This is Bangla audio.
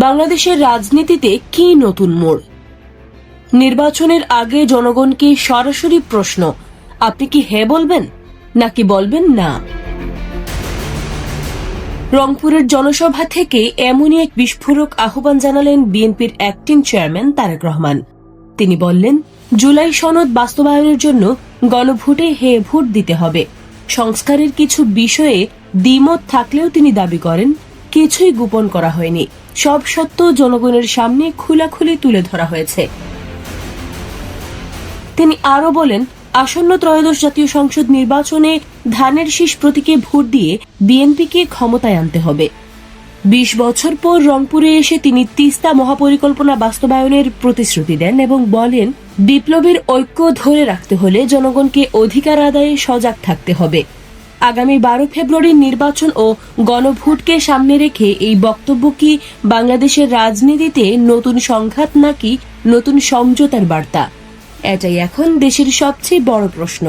বাংলাদেশের রাজনীতিতে কি নতুন মোড়? নির্বাচনের আগে জনগণকে সরাসরি প্রশ্ন, আপনি কি হ্যাঁ বলবেন নাকি বলবেন না? রংপুরের জনসভা থেকে এমনই এক বিস্ফোরক আহ্বান জানালেন বিএনপির অ্যাক্টিং চেয়ারম্যান তারেক রহমান। তিনি বললেন, জুলাই সনদ বাস্তবায়নের জন্য গণভোটে হ্যাঁ ভোট দিতে হবে। সংস্কারের কিছু বিষয়ে দ্বিমত থাকলেও তিনি দাবি করেন, কিছুই গোপন করা হয়নি, সব সত্য জনগণের সামনে খোলাখুলি তুলে ধরা হয়েছে। তিনি আরো বলেন, আসন্ন ত্রয়োদশ জাতীয় সংসদ নির্বাচনে ধানের শীষ প্রতীকে ভোট দিয়ে বিএনপিকে ক্ষমতায় আনতে হবে। ২০ বছর পর রংপুরে এসে তিনি তিস্তা মহাপরিকল্পনা বাস্তবায়নের প্রতিশ্রুতি দেন এবং বলেন, বিপ্লবের ঐক্য ধরে রাখতে হলে জনগণকে অধিকার আদায়ে সজাগ থাকতে হবে। আগামী ১২ ফেব্রুয়ারির নির্বাচন ও গণভোটকে সামনে রেখে এই বক্তব্য কি বাংলাদেশের রাজনীতিতে নতুন সংঘাত নাকি নতুন সমঝোতার বার্তা? এটাই এখন দেশের সবচেয়ে বড় প্রশ্ন।